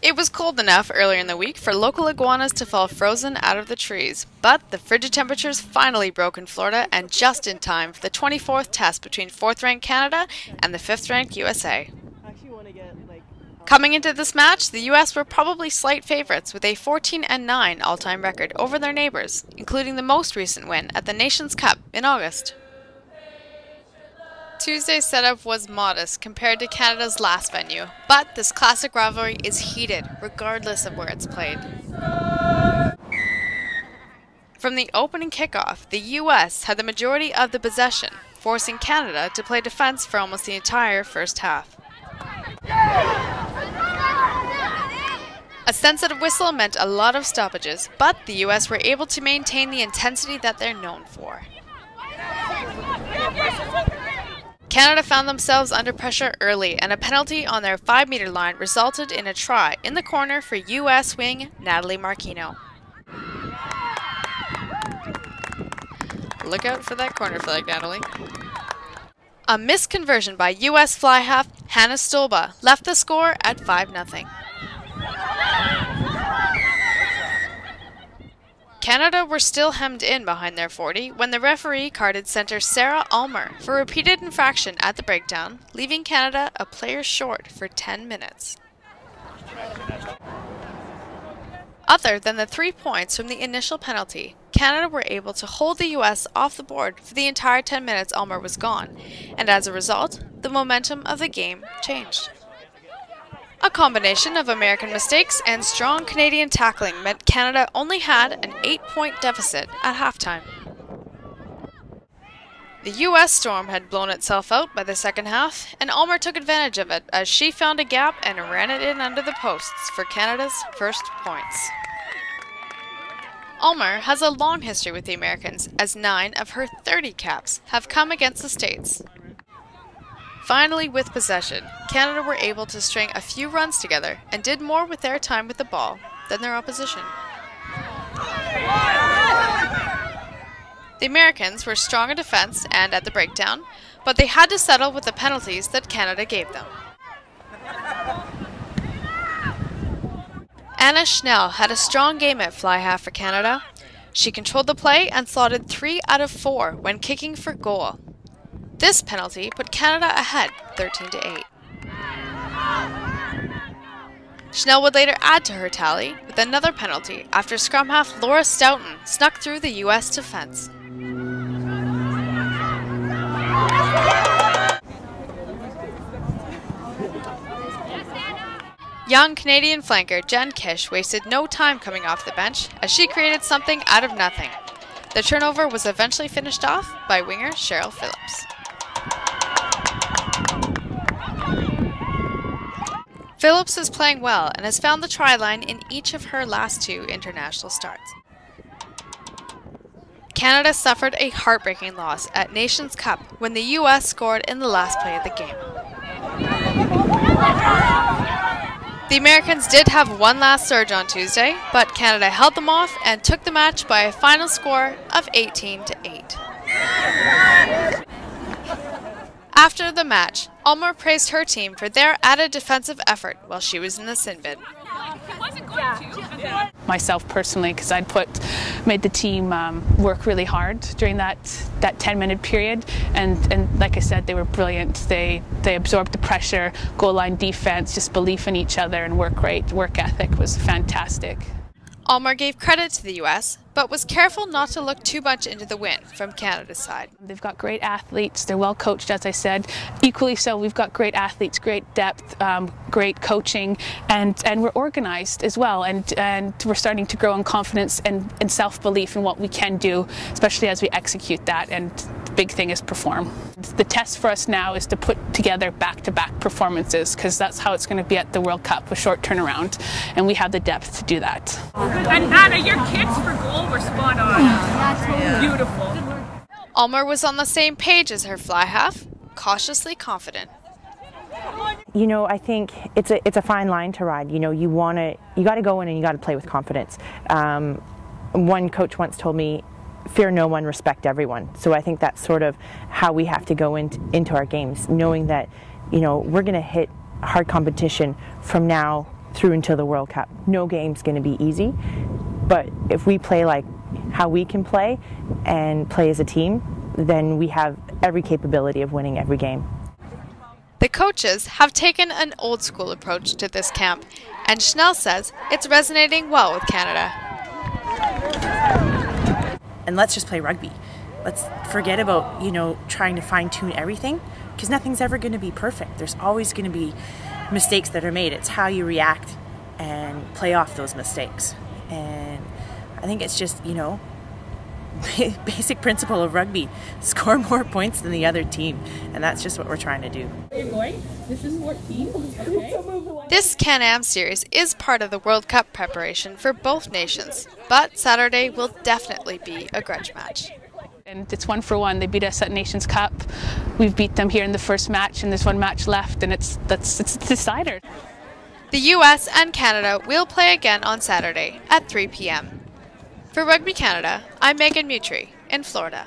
It was cold enough earlier in the week for local iguanas to fall frozen out of the trees, but the frigid temperatures finally broke in Florida and just in time for the 24th test between 4th-ranked Canada and the 5th-ranked USA. Coming into this match, the US were probably slight favorites with a 14-9 all-time record over their neighbors, including the most recent win at the Nations Cup in August. Tuesday's setup was modest compared to Canada's last venue, but this classic rivalry is heated regardless of where it's played. From the opening kickoff, the US had the majority of the possession, forcing Canada to play defense for almost the entire first half. A sensitive whistle meant a lot of stoppages, but the US were able to maintain the intensity that they're known for. Canada found themselves under pressure early, and a penalty on their 5-meter line resulted in a try in the corner for US wing Natalie Marquino. Look out for that corner flag, Natalie. A missed conversion by US fly half Hannah Stolba left the score at 5-0. Canada were still hemmed in behind their 40 when the referee carded centre Sarah Ulmer for repeated infraction at the breakdown, leaving Canada a player short for 10 minutes. Other than the 3 points from the initial penalty, Canada were able to hold the US off the board for the entire 10 minutes Ulmer was gone, and as a result, the momentum of the game changed. A combination of American mistakes and strong Canadian tackling meant Canada only had an 8-point deficit at halftime. The US storm had blown itself out by the second half, and Ulmer took advantage of it as she found a gap and ran it in under the posts for Canada's first points. Ulmer has a long history with the Americans, as 9 of her 30 caps have come against the States. Finally, with possession, Canada were able to string a few runs together and did more with their time with the ball than their opposition. The Americans were strong in defense and at the breakdown, but they had to settle with the penalties that Canada gave them. Anna Schnell had a strong game at fly half for Canada. She controlled the play and slotted 3 out of 4 when kicking for goal. This penalty put Canada ahead 13-8. Schnell would later add to her tally with another penalty after scrum half Laura Stoughton snuck through the US defense. Young Canadian flanker Jen Kish wasted no time coming off the bench as she created something out of nothing. The turnover was eventually finished off by winger Cheryl Phillips. Phillips is playing well and has found the try line in each of her last 2 international starts. Canada suffered a heartbreaking loss at Nations Cup when the US scored in the last play of the game. The Americans did have one last surge on Tuesday, but Canada held them off and took the match by a final score of 18-8. After the match, Ulmer praised her team for their added defensive effort while she was in the sin bin. Myself personally, because I'd made the team work really hard during that 10-minute period, and like I said, they were brilliant. They absorbed the pressure, goal line defense, just belief in each other, and work ethic was fantastic. Ulmer gave credit to the US, but was careful not to look too much into the win from Canada's side. They've got great athletes, they're well coached, as I said. Equally so, we've got great athletes, great depth, great coaching, and we're organized as well, and we're starting to grow in confidence and self-belief in what we can do, especially as we execute that, and the big thing is perform. The test for us now is to put together back-to-back performances, because that's how it's going to be at the World Cup, with short turnaround, and we have the depth to do that. And Anna, your kicks for goal were spot on. Yeah. Beautiful. Ulmer was on the same page as her fly half, cautiously confident. You know, I think it's a fine line to ride. You know, you got to go in and you got to play with confidence. One coach once told me, "Fear no one, respect everyone." So I think that's sort of how we have to go into our games, knowing that, you know, we're going to hit hard competition from now through until the World Cup. No game's going to be easy, but if we play like how we can play and play as a team, then we have every capability of winning every game. The coaches have taken an old school approach to this camp, and Schnell says it's resonating well with Canada. And let's just play rugby. Let's forget about, trying to fine-tune everything, because nothing's ever going to be perfect. There's always going to be mistakes that are made. It's how you react and play off those mistakes. And I think it's just, basic principle of rugby. Score more points than the other team. And that's just what we're trying to do. You're going? This is 14. Okay. This Can-Am series is part of the World Cup preparation for both nations, but Saturday will definitely be a grudge match. And it's 1-for-1. They beat us at Nations Cup. We've beat them here in the first match, and there's one match left, and it's a decider. The US and Canada will play again on Saturday at 3 p.m. For Rugby Canada, I'm Megan Mutry in Florida.